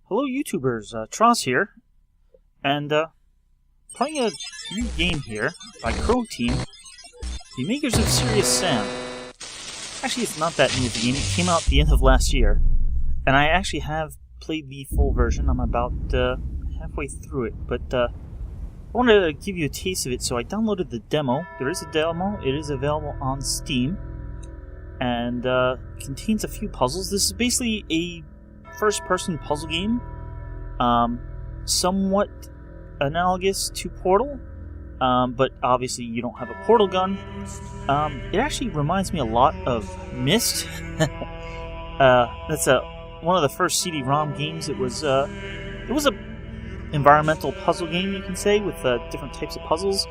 Hello YouTubers, Tross here, and playing a new game here by Crow Team, the makers of Serious Sam. Actually, it's not that new of a game. It came out at the end of last year, and I actually have played the full version. I'm about halfway through it, but I wanted to give you a taste of it, so I downloaded the demo. There is a demo. It is available on Steam, and contains a few puzzles. This is basically a first-person puzzle game, somewhat analogous to Portal, but obviously you don't have a portal gun. It actually reminds me a lot of Myst. That's one of the first CD-ROM games. It was a environmental puzzle game, you can say, with different types of puzzles.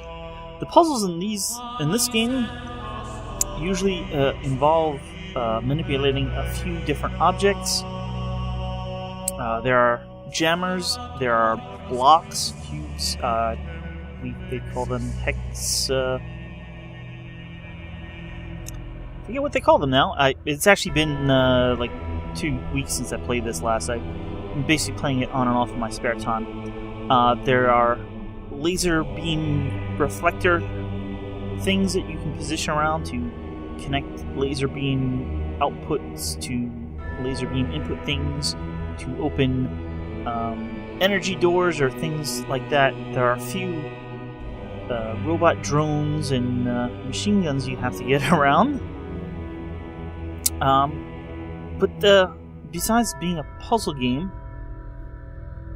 The puzzles in this game usually involve manipulating a few different objects. There are jammers, there are blocks, cubes, they call them hex, I forget what they call them now. It's actually been like 2 weeks since I played this last. I'm basically playing it on and off in my spare time. There are laser beam reflector things that you can position around to connect laser beam outputs to laser beam input things, to open energy doors or things like that. There are a few robot drones and machine guns you have to get around. But besides being a puzzle game,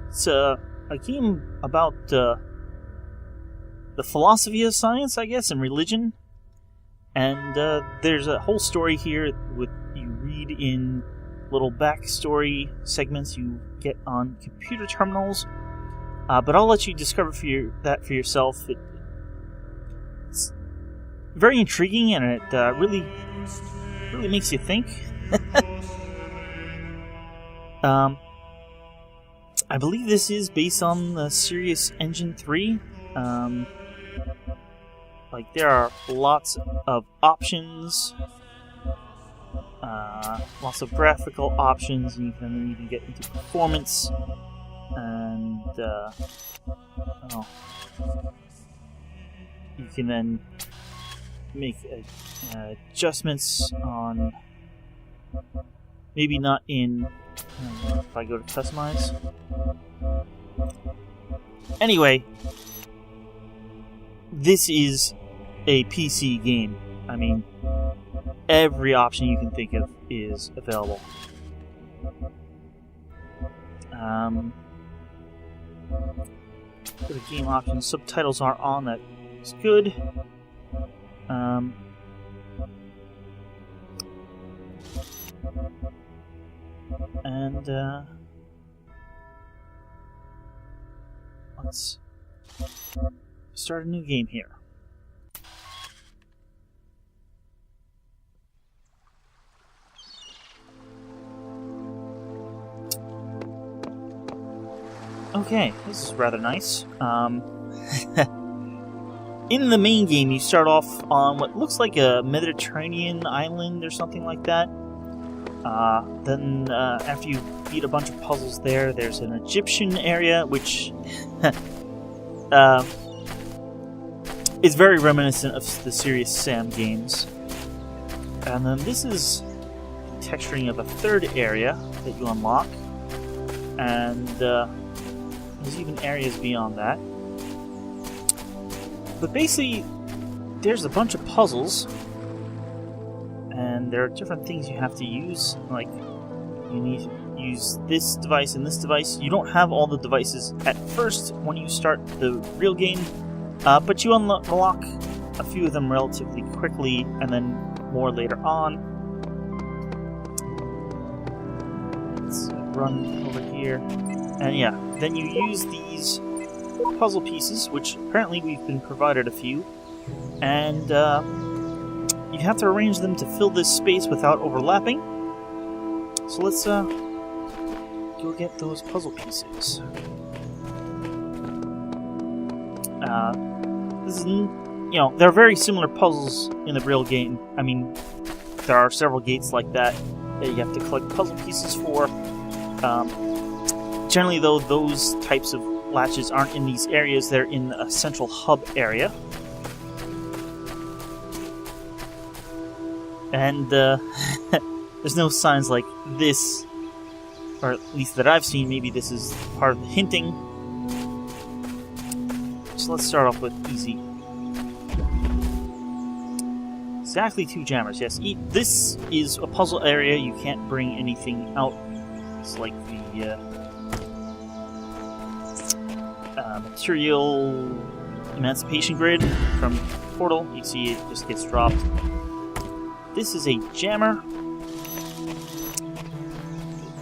it's a game about the philosophy of science, I guess, and religion. And there's a whole story here with you read in little backstory segments you get on computer terminals, but I'll let you discover that for yourself. It's very intriguing, and it really makes you think. I believe this is based on the Serious Engine 3. Like, there are lots of options. Lots of graphical options, and you can even get into performance, and you can then make adjustments on, maybe not in, if I go to customize. Anyway, this is a PC game. I mean, every option you can think of is available. Go to game options. Subtitles are on. That is good. And let's start a new game here. Okay, this is rather nice. In the main game, you start off on what looks like a Mediterranean island or something like that. Then after you beat a bunch of puzzles there's an Egyptian area, which is very reminiscent of the Serious Sam games. And then this is the texturing of a third area that you unlock. And there's even areas beyond that. But basically, there's a bunch of puzzles, and there are different things you have to use. Like, you need to use this device and this device. You don't have all the devices at first when you start the real game, but you unlock a few of them relatively quickly, and then more later on. Let's run over here. And yeah, then you use these puzzle pieces, which apparently we've been provided a few, and you have to arrange them to fill this space without overlapping. So let's go get those puzzle pieces. This is, there are very similar puzzles in the real game. I mean, there are several gates like that you have to collect puzzle pieces for. Generally, though, those types of latches aren't in these areas. They're in a central hub area. And there's no signs like this, or at least that I've seen. Maybe this is part of the hinting. So let's start off with easy. Exactly 2 jammers, yes. This is a puzzle area. You can't bring anything out. It's like the material emancipation grid from Portal. You see it just gets dropped. This is a jammer.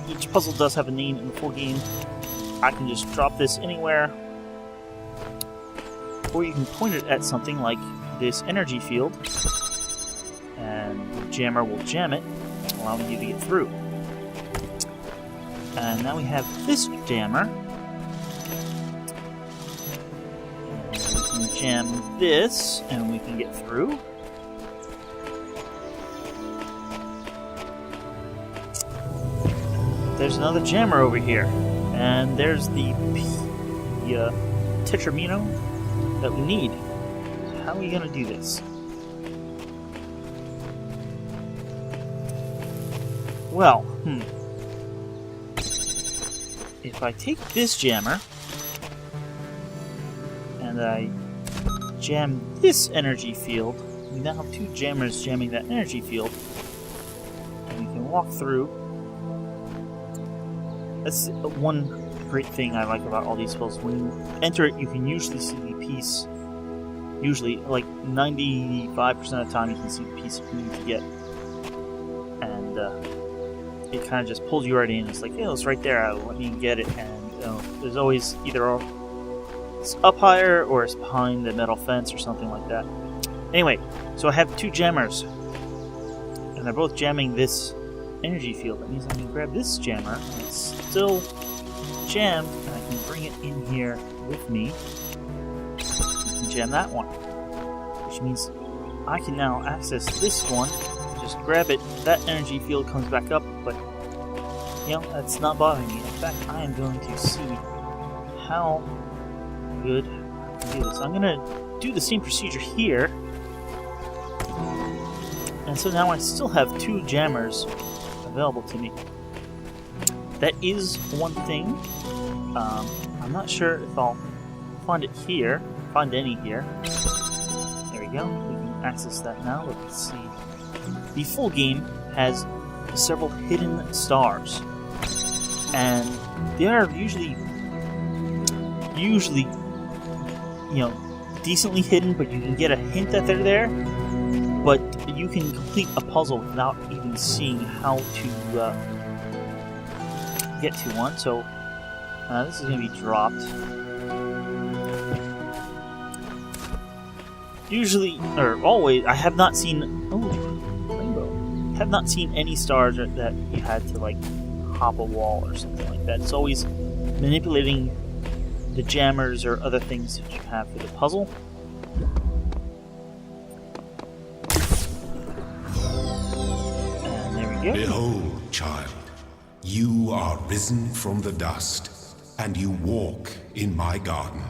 Each puzzle does have a name in the full game. I can just drop this anywhere. Or you can point it at something like this energy field. And the jammer will jam it, allowing you to get through. And now we have this jammer. And we can jam this, and we can get through. There's another jammer over here. And there's the tetramino that we need. So how are we going to do this? Well, if I take this jammer and I jam this energy field, we now have 2 jammers jamming that energy field, and we can walk through. That's one great thing I like about all these puzzles. When you enter it, you can usually see the piece. Usually, like 95% of the time, you can see the piece you need to get. And it kind of just pulls you right in. It's like, yeah, it's right there. Let me get it. And there's always either it's up higher or it's behind the metal fence or something like that. Anyway, so I have 2 jammers, and they're both jamming this energy field. That means I can grab this jammer, and it's still jammed, and I can bring it in here with me and jam that one. Which means I can now access this one. Just grab it, that energy field comes back up, but that's not bothering me. In fact, I am going to see how good I can do this. I'm going to do the same procedure here, and so now I still have 2 jammers available to me. That is one thing. I'm not sure if I'll find it here, find any here. There we go, we can access that now. Let's see. The full game has several hidden stars, and they are usually, decently hidden, but you can get a hint that they're there. But you can complete a puzzle without even seeing how to get to one. So this is going to be dropped. Usually, or always, I have not seen. Have not seen any stars that you had to like hop a wall or something like that. It's always manipulating the jammers or other things that you have for the puzzle. And there we go. Behold, child, you are risen from the dust, and you walk in my garden.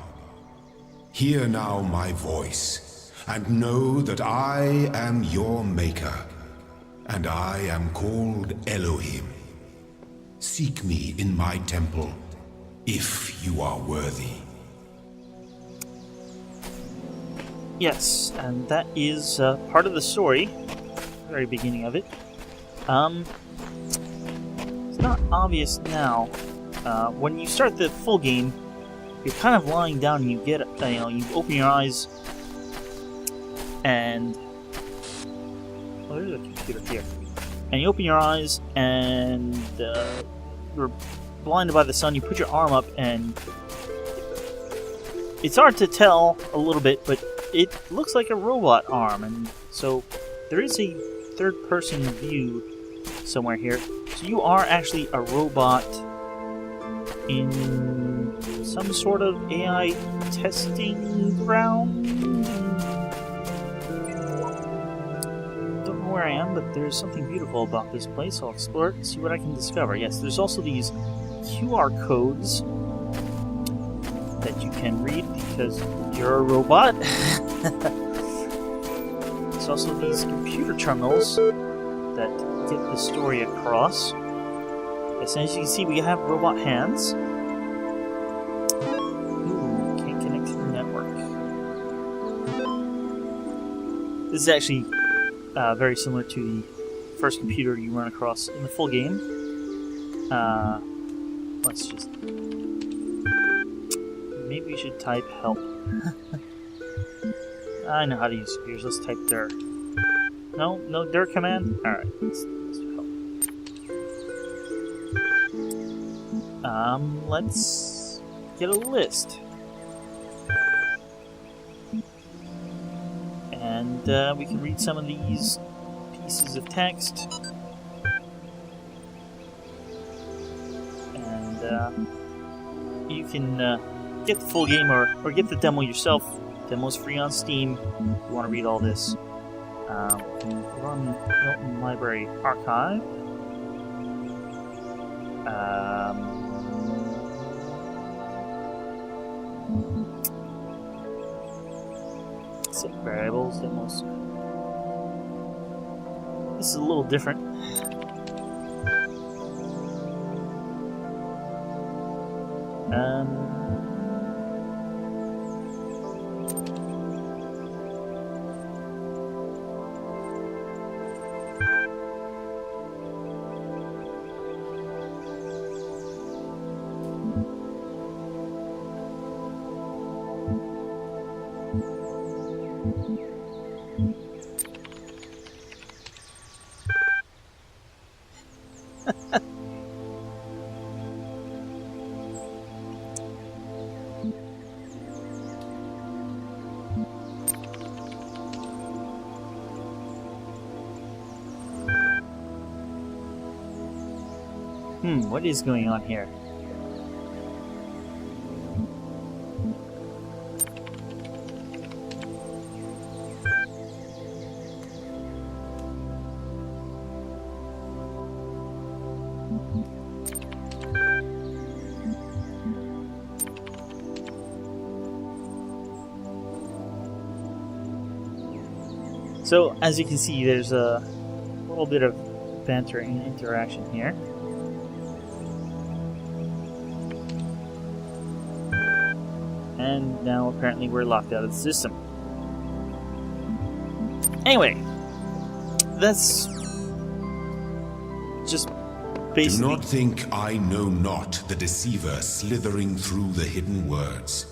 Hear now my voice, and know that I am your maker. And I am called Elohim. Seek me in my temple, if you are worthy. Yes, and that is part of the story, very beginning of it. It's not obvious now. When you start the full game, you're kind of lying down and you get, you open your eyes, and there's a computer here. And you open your eyes, and you're blinded by the sun. You put your arm up, and it's hard to tell a little bit, but it looks like a robot arm. And so there is a third-person view somewhere here. So you are actually a robot in some sort of AI testing ground. Where I am, but there's something beautiful about this place. I'll explore it and see what I can discover. Yes, there's also these QR codes that you can read because you're a robot. There's also these computer terminals that get the story across. As you can see, we have robot hands. Ooh, can't connect to the network. This is actually very similar to the first computer you run across in the full game. Let's just... Maybe we should type help. I know how to use computers. Let's type dir. No dir command? Alright, let's do help. Let's get a list. And we can read some of these pieces of text. And you can get the full game or get the demo yourself. Demo's free on Steam if you want to read all this. We can run Milton Library Archive. Set variables, demos. This is a little different. What is going on here? So, as you can see, there's a little bit of banter and interaction here. And now apparently we're locked out of the system. Anyway, that's just basically... Do not think I know not the deceiver slithering through the hidden words.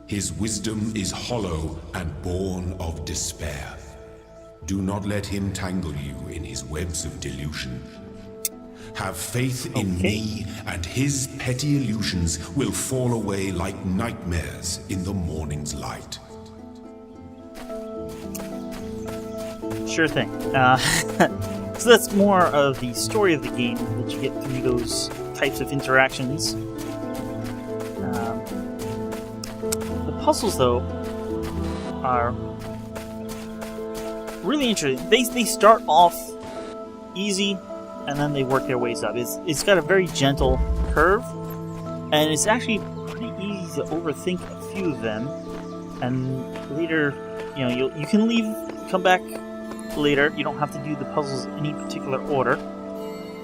His wisdom is hollow and born of despair. Do not let him tangle you in his webs of delusion. Have faith in me, and his petty illusions will fall away like nightmares in the morning's light. Sure thing. So that's more of the story of the game that you get through those types of interactions. The puzzles, though, are really interesting. They start off easy, and then they work their ways up. It's got a very gentle curve, and it's actually pretty easy to overthink a few of them. And later, you can leave, come back later. You don't have to do the puzzles in any particular order.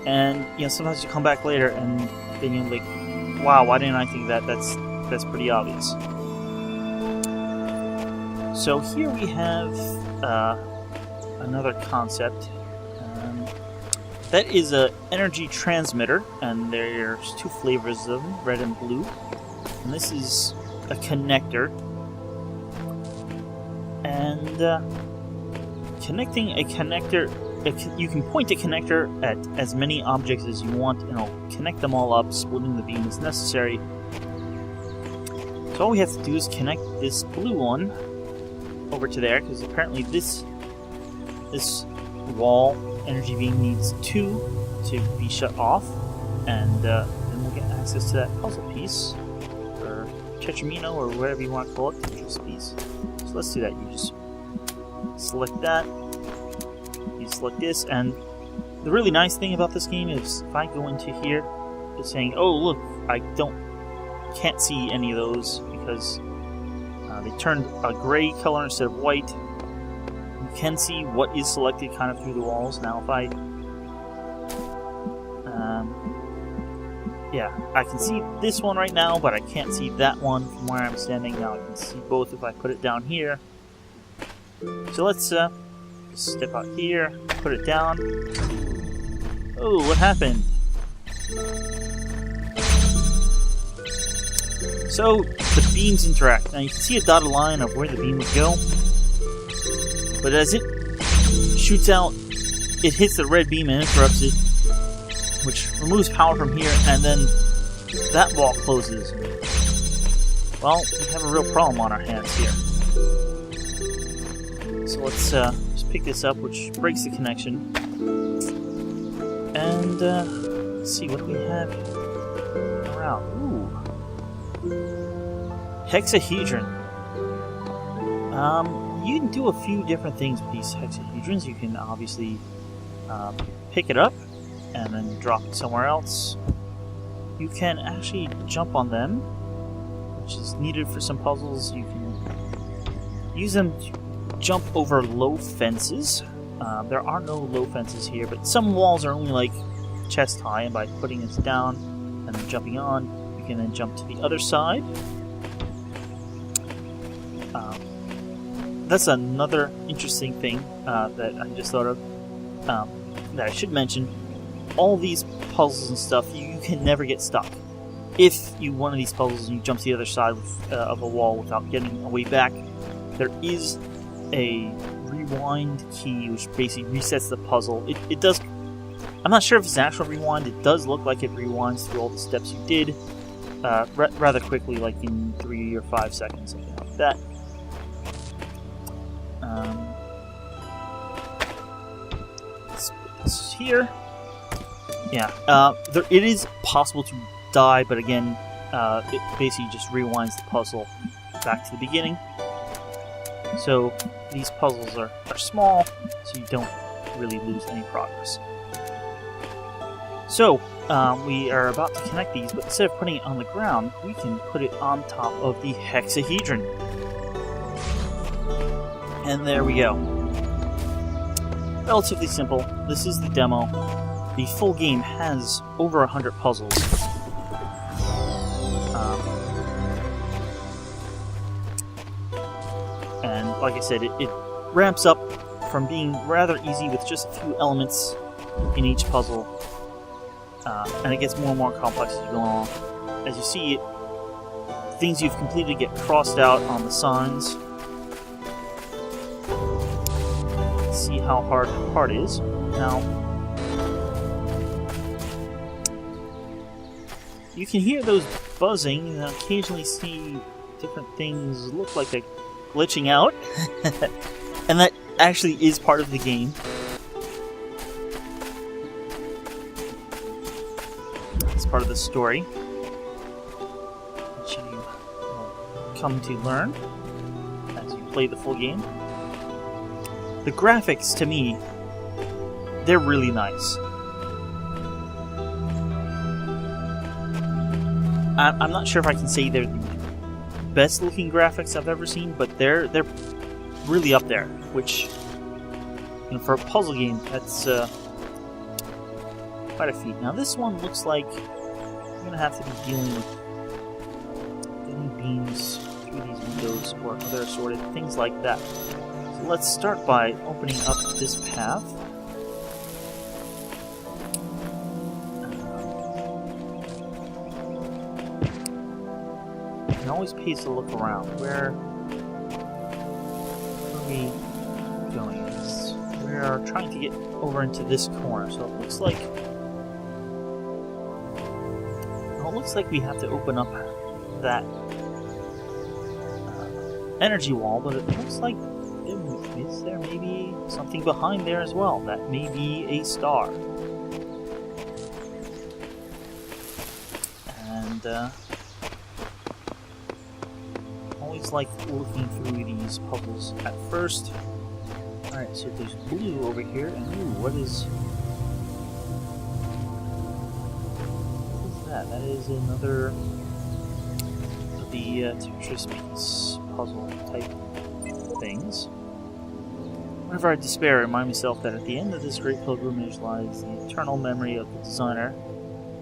And sometimes you come back later, and then you're like, "Wow, why didn't I think that? That's pretty obvious." So here we have another concept. That is an energy transmitter, and there's two flavors of them, red and blue. And this is a connector. And connecting a connector, you can point a connector at as many objects as you want, and it'll connect them all up, splitting the beam as necessary. So all we have to do is connect this blue one over to there, because apparently this wall energy beam needs 2 to be shut off, and then we'll get access to that puzzle piece, or Tetramino, or whatever you want to call it, Tetris piece. So let's do that. You just select that, you select this, and the really nice thing about this game is if I go into here is saying, "Oh, look, I can't see any of those because they turned a gray color instead of white." You can see what is selected kind of through the walls. Now, if I, yeah, I can see this one right now, but I can't see that one from where I'm standing. Now I can see both if I put it down here. So let's step out here, put it down. Oh, what happened? So, the beams interact. Now you can see a dotted line of where the beam would go. But as it shoots out, it hits the red beam and interrupts it, which removes power from here, and then that wall closes. Well, we have a real problem on our hands here. So let's just pick this up, which breaks the connection. And let's see what we have around. Ooh. Hexahedron. You can do a few different things with these hexahedrons. You can obviously pick it up and then drop it somewhere else. You can actually jump on them, which is needed for some puzzles. You can use them to jump over low fences. There are no low fences here, but some walls are only like chest high, and by putting this down and then jumping on, you can then jump to the other side. That's another interesting thing that I just thought of that I should mention. All these puzzles and stuff, you can never get stuck. If you one of these puzzles and you jump to the other side of a wall without getting a way back, there is a rewind key which basically resets the puzzle. It does. I'm not sure if it's an actual rewind. It does look like it rewinds through all the steps you did rather quickly, like in 3 or 5 seconds, something like that. Let's put this here. Yeah, it is possible to die, but again, it basically just rewinds the puzzle back to the beginning. So these puzzles are small, so you don't really lose any progress. So we are about to connect these, but instead of putting it on the ground, we can put it on top of the hexahedron. And there we go. Relatively simple. This is the demo. The full game has over 100 puzzles. And like I said, it ramps up from being rather easy with just a few elements in each puzzle. And it gets more and more complex as you go along. As you see, things you've completed get crossed out on the signs. Let's see how hard the part is. Now, you can hear those buzzing and occasionally see different things look like they're glitching out. And that actually is part of the game. It's part of the story, which you will come to learn as you play the full game. The graphics, to me, they're really nice. I'm not sure if I can say they're the best looking graphics I've ever seen, but they're really up there, which, you know, for a puzzle game, that's quite a feat. Now this one looks like you're going to have to be dealing with getting beams through these windows or other assorted things like that. So let's start by opening up this path. It always pays to look around. Where are we going? We are trying to get over into this corner, so it looks like we have to open up that energy wall, but it looks like is there maybe something behind there as well. That may be a star. And always like looking through these puzzles at first. Alright, so there's blue over here, and ooh, what is that? That is another of the Tetris piece puzzle type things. Whenever I despair, I remind myself that at the end of this great pilgrimage lies the eternal memory of the designer.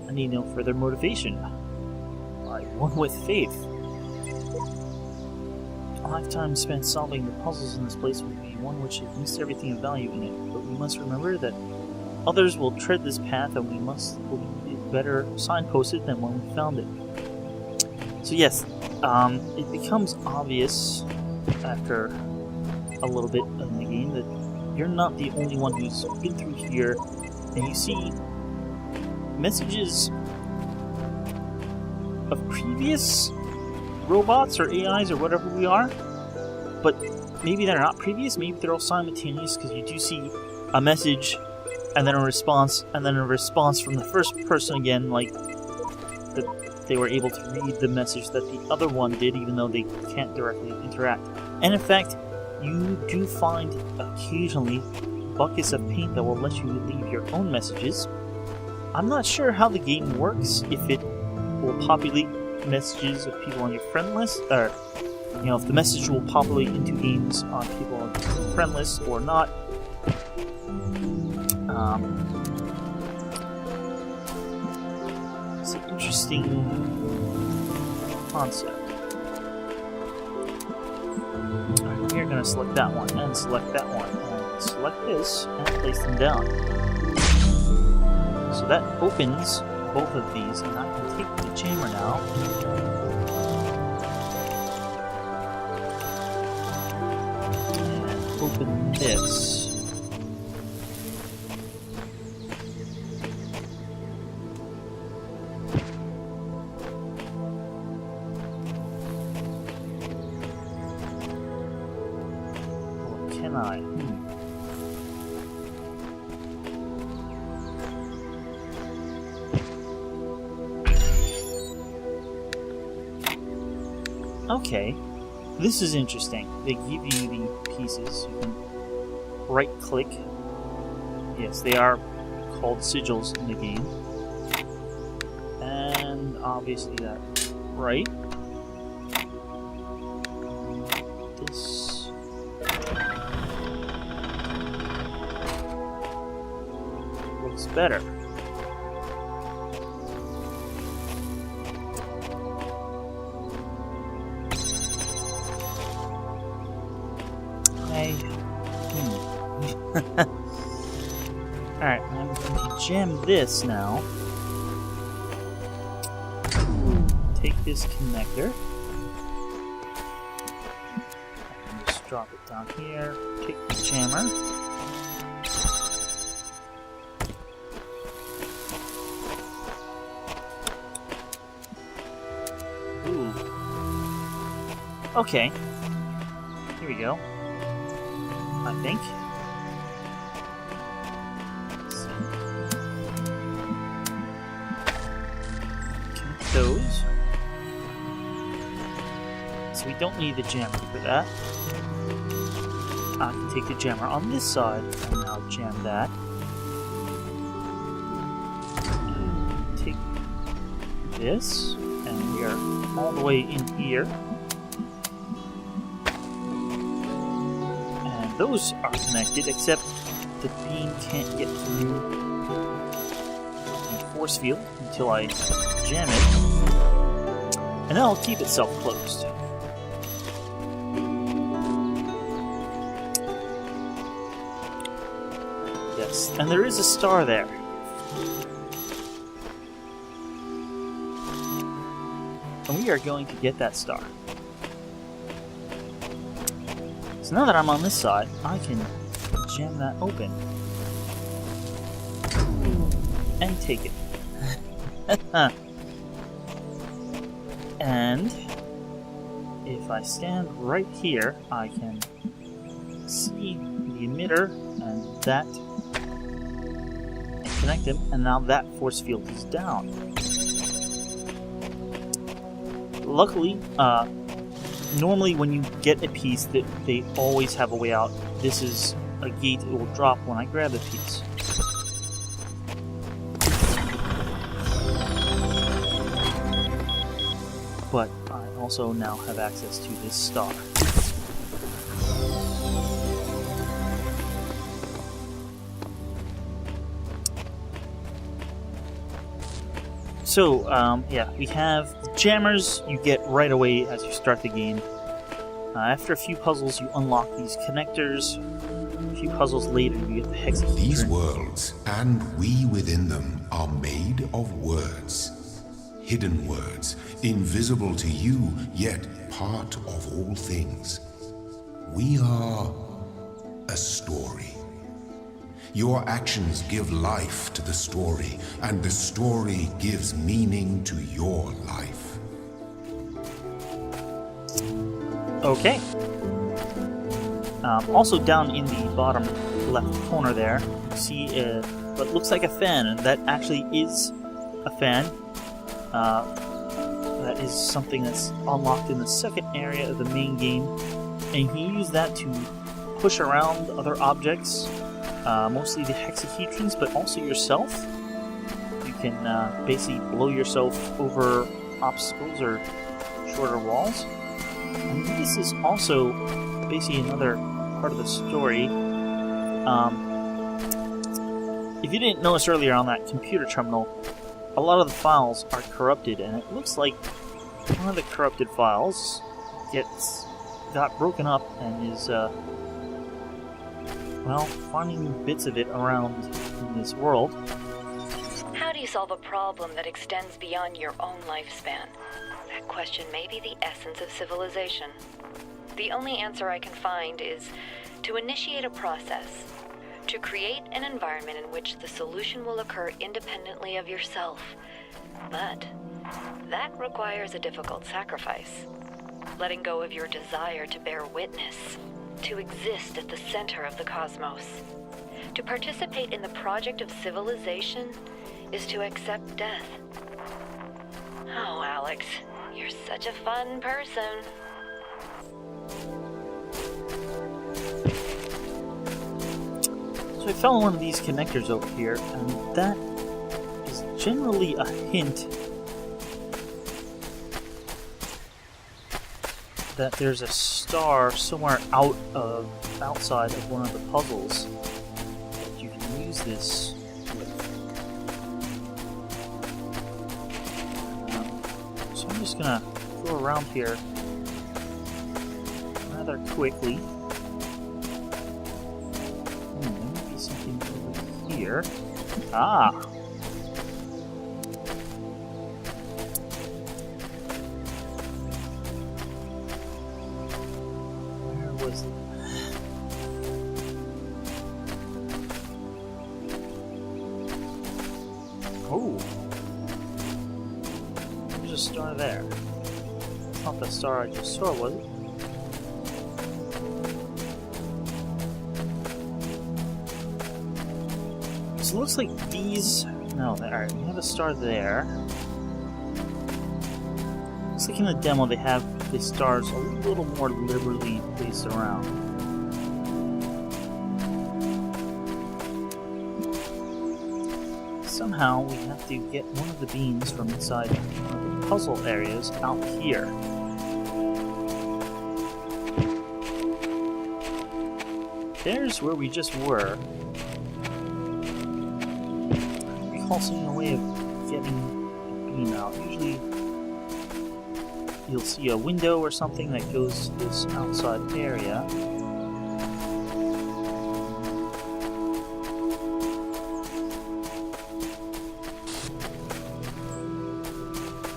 I need no further motivation. I one with faith. A lifetime spent solving the puzzles in this place would be one which has missed everything of value in it, but we must remember that others will tread this path and we must be better signposted than when we found it. So yes, it becomes obvious after a little bit in the game that you're not the only one who's been through here, and you see messages of previous robots or AIs or whatever we are, but maybe they're not previous, maybe they're all simultaneous, because you do see a message and then a response from the first person again, like that they were able to read the message that the other one did, even though they can't directly interact. And in fact, you do find occasionally buckets of paint that will let you leave your own messages. I'm not sure how the game works, if it will populate messages of people on your friend list, or if the message will populate into games on people on your friend list or not. It's an interesting concept. Alright, we're going to select that one, and select that one, and select this, and place them down. So that opens both of these, and I can take the chamber now. And open this. Or can I? Okay, this is interesting. They give you the pieces. You can right-click. Yes, they are called sigils in the game. And obviously that right. This looks better. Alright, I'm going to jam this now. Take this connector. And just drop it down here. Take the jammer. Ooh. Okay. Here we go. I think. Connect those. So we don't need the jammer for that. I can take the jammer on this side and now jam that. Take this, and we are all the way in here. Those are connected, except the beam can't get through the force field until I jam it, and then I'll keep itself closed. Yes, and there is a star there. And we are going to get that star. So now that I'm on this side, I can jam that open and take it. And if I stand right here, I can see the emitter and that, and connect them, and now that force field is down. Luckily, normally when you get a piece, that they always have a way out. This is a gate it will drop when I grab a piece. also now have access to this star. So, yeah, we have jammers you get right away as you start the game. After a few puzzles, you unlock these connectors. A few puzzles later, you get the hexahedron. These worlds, and we within them, are made of words. Hidden words, invisible to you, yet part of all things. We are a story. Your actions give life to the story, and the story gives meaning to your life. Okay. Also down in the bottom left corner there, you see what looks like a fan, and that actually is a fan. That is something that's unlocked in the second area of the main game, and you can use that to push around other objects, mostly the hexahedrons, but also yourself. You can basically blow yourself over obstacles or shorter walls. And this is also basically another part of the story. If you didn't notice earlier on that computer terminal, a lot of the files are corrupted, and it looks like one of the corrupted files got broken up and is, well, finding bits of it around in this world. How do you solve a problem that extends beyond your own lifespan? That question may be the essence of civilization. The only answer I can find is to initiate a process, to create an environment in which the solution will occur independently of yourself. But that requires a difficult sacrifice. Letting go of your desire to bear witness, to exist at the center of the cosmos. To participate in the project of civilization is to accept death. Oh, Alex, you're such a fun person. So I found one of these connectors over here, and that is generally a hint that there's a star somewhere outside of one of the puzzles that you can use this with. So I'm just gonna go around here rather quickly. There might be something over here. Ah! Where was it? Oh! There's a star there. It's not the star I just saw, was it? So it looks like these... No, alright, we have a star there. Looks like in the demo they have the stars a little more liberally placed around. Somehow we have to get one of the beams from inside one of the puzzle areas out here. There's where we just were. Seeing a way of getting the beam out. Usually you'll see a window or something that goes to this outside area.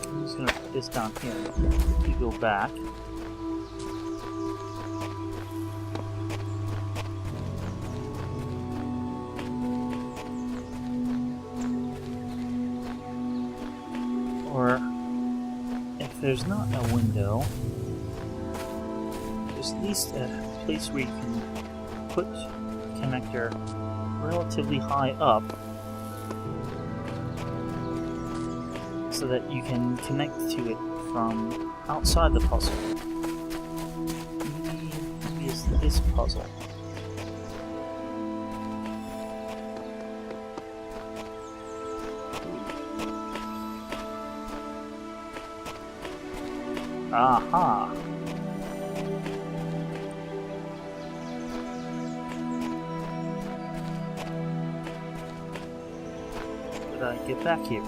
I'm just going to put this down here and you go back. Or if there's not a window, there's at least a place where you can put a connector relatively high up so that you can connect to it from outside the puzzle. Maybe it's this puzzle. Aha. Did I get back here?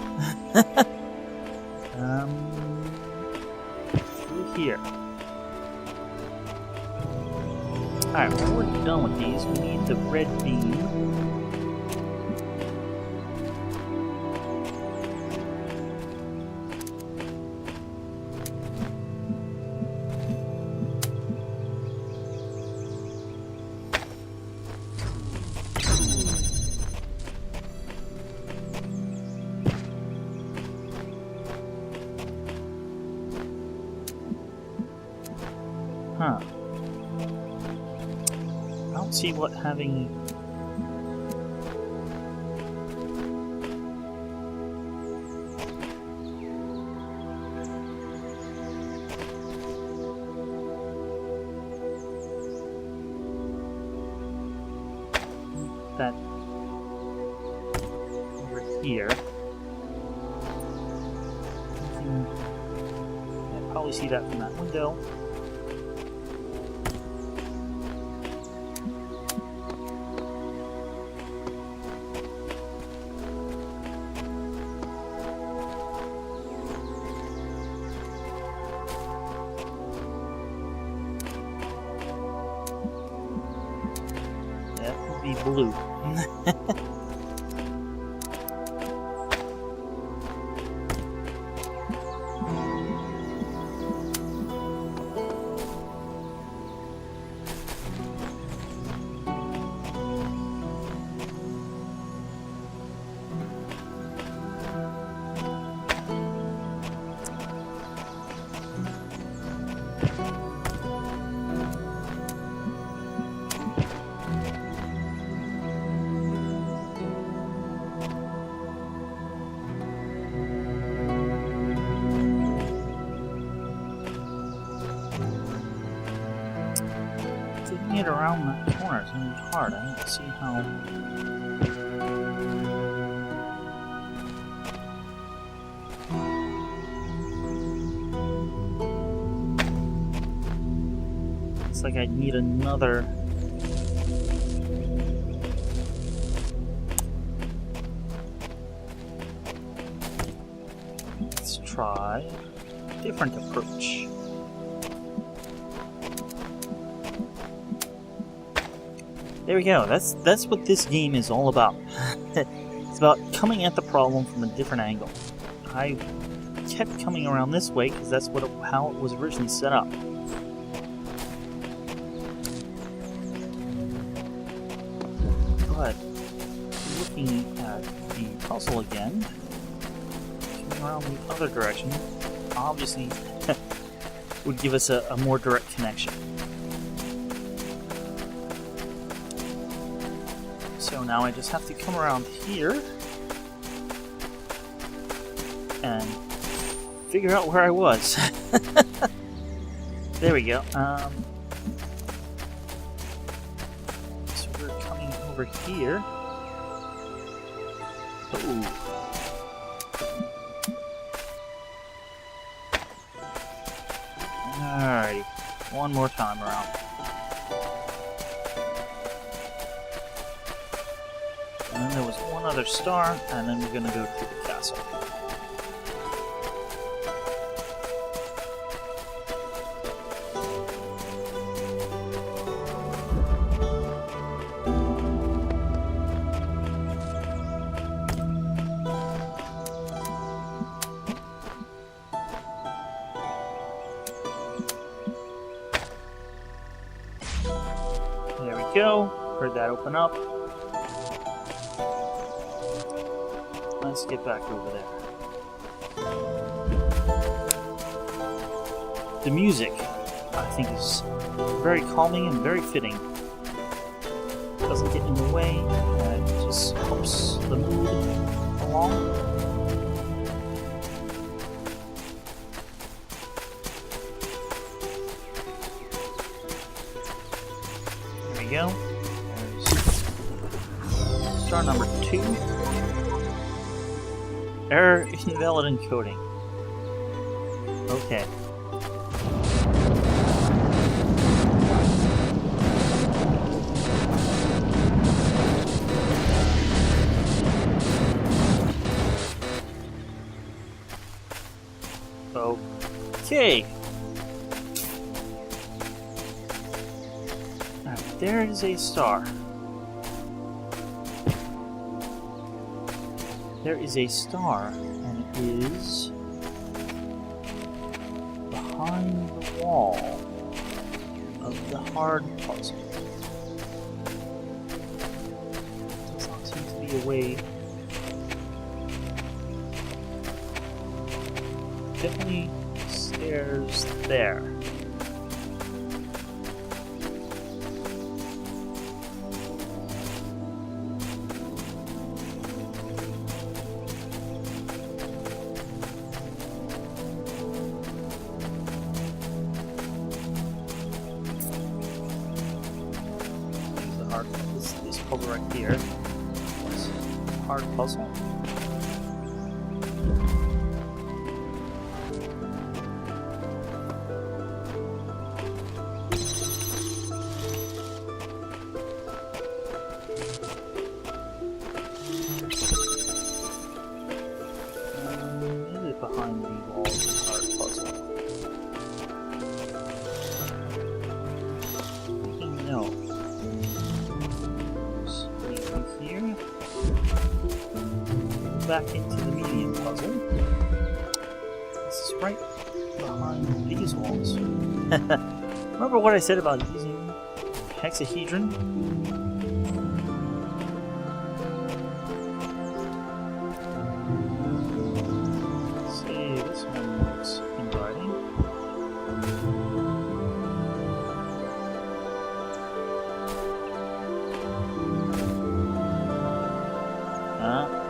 Through here. Alright, when we're done with these, we need the red beam. Huh. I don't see what having... that over here. You can probably see that from that window. That would be blue. Taking it around that corner is going to be hard. I don't see how... It's like I need another... Let's try a different approach. There we go. That's what this game is all about. It's about coming at the problem from a different angle. I kept coming around this way because that's how it was originally set up. But looking at the puzzle again, coming around the other direction, obviously would give us a more direct connection. So now I just have to come around here and figure out where I was. There we go. So we're coming over here. Ooh. Alrighty, one more time around. And then there was one other star, and then we're going to go to the castle. There we go. Heard that open up. Let's get back over there. The music, I think, is very calming and very fitting. Doesn't get in the way, and it just helps the mood along. There we go. There's star number 2. Error, invalid encoding. Okay. Okay. Alright, there is a star. There is a star, and it is behind the wall of the hard puzzle. Does not seem to be a way. Definitely stairs there. This puzzle right here. Hard puzzle. Is it behind the wall of the hard puzzle? No. Here. Back into the medium puzzle. This is right behind these walls. Remember what I said about using hexahedron? Let's see, this one looks inviting.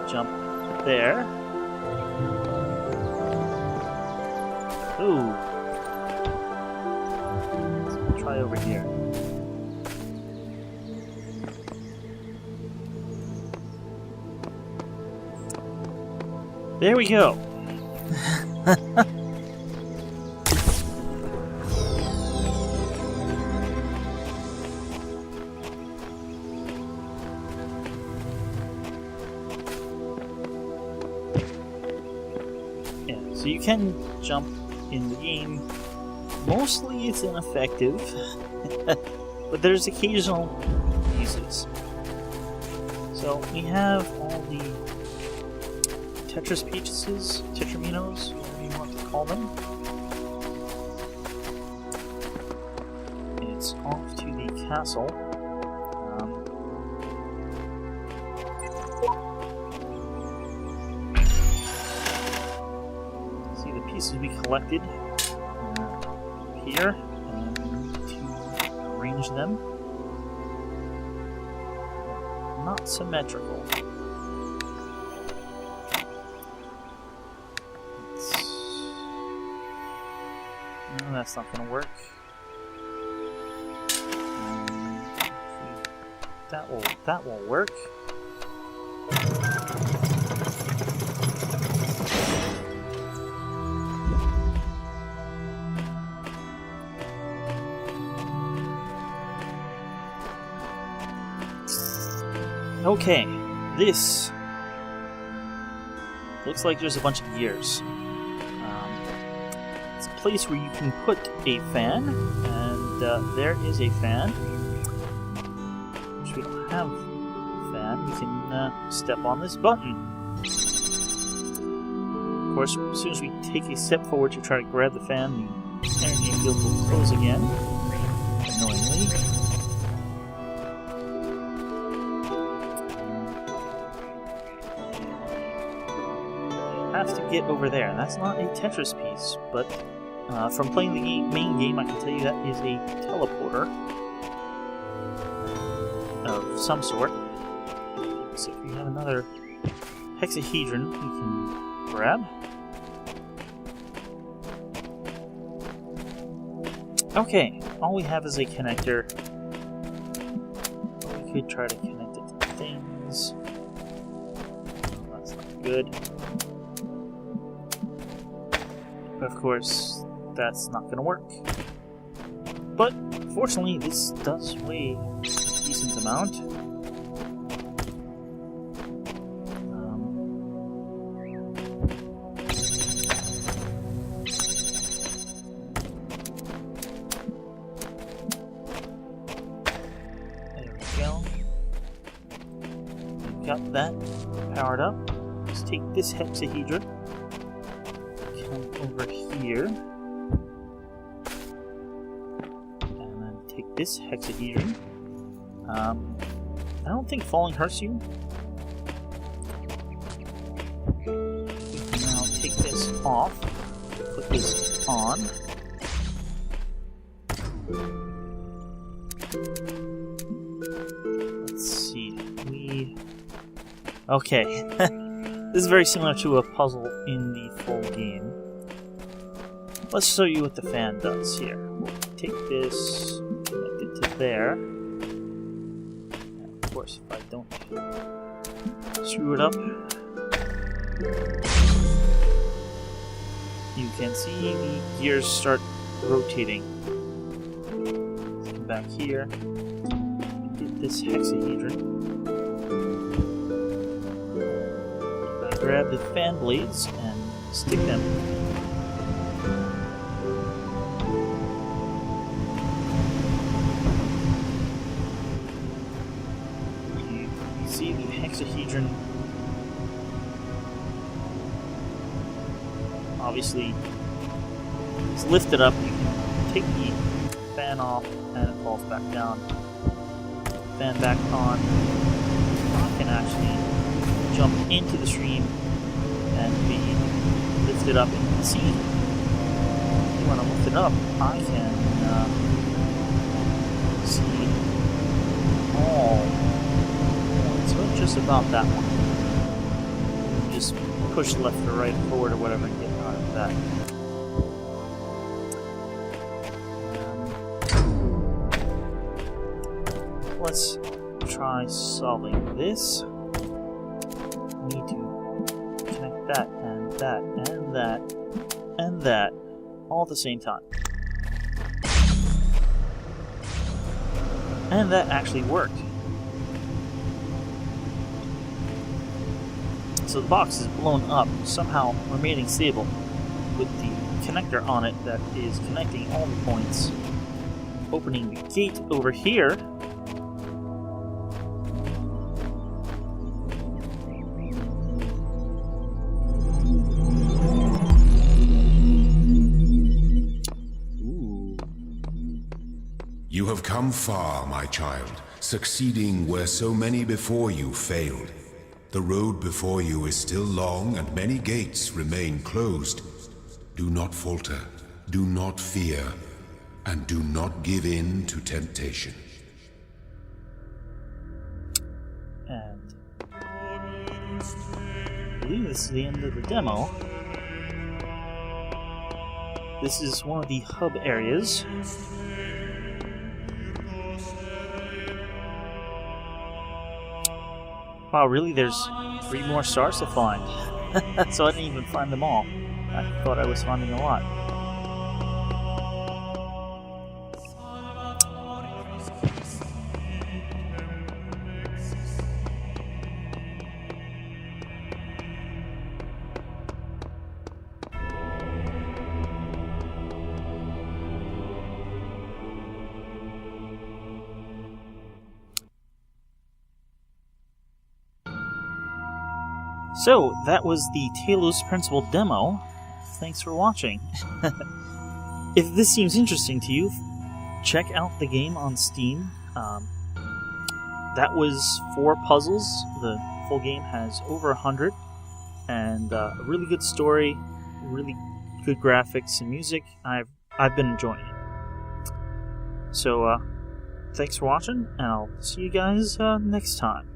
Jump there. Ooh. Let's try over here. There we go. So you can jump in the game. Mostly it's ineffective, but there's occasional uses. So we have all the Tetris pieces, Tetraminos, whatever you want to call them. It's off to the castle. Pieces we collected here, and to arrange them. Not symmetrical. No, that's not going to work. That won't work. Okay, this looks like there's a bunch of gears. It's a place where you can put a fan, and there is a fan. Which we don't have a fan. We can step on this button. Of course, as soon as we take a step forward to try to grab the fan, the energy field will close again, annoyingly. Have to get over there. That's not a Tetris piece, but from playing the main game, I can tell you that is a teleporter of some sort. So if we have another hexahedron, we can grab. Okay, all we have is a connector. We could try to connect it to things. That's not good. But of course, that's not going to work. But fortunately, this does weigh a decent amount. got that powered up. Let's take this hexahedron. Come over here. And then take this hexahedron. I don't think falling hurts you. We can now take this off. Put this on. Let's see. Okay. This is very similar to a puzzle in the full game. Let's show you what the fan does here. We'll take this, connect it to there. And of course, if I don't screw it up, you can see the gears start rotating. Let's come back here. Get this hexahedron. Grab the fan blades and stick them. You see the hexahedron obviously is lifted up. You can take the fan off and it falls back down. Fan back on. You can actually jump into the stream and be lifted up. And you can see when I'm lifted up, I can see all points. So just about that one. Just push left or right, forward or whatever, and get out of that. Let's try solving this. Need to connect that and that and that and that all at the same time. And that actually worked. So the box is blown up, somehow remaining stable, with the connector on it that is connecting all the points. Opening the gate over here. You have come far, my child, succeeding where so many before you failed. The road before you is still long and many gates remain closed. Do not falter, do not fear, and do not give in to temptation. And I believe this is the end of the demo. This is one of the hub areas. Wow, really? There's 3 more stars to find. So I didn't even find them all. I thought I was finding a lot. So, that was the Talos Principle demo. Thanks for watching. If this seems interesting to you, check out the game on Steam. That was 4 puzzles. The full game has over 100. And a really good story, really good graphics and music. I've been enjoying it. So, thanks for watching, and I'll see you guys next time.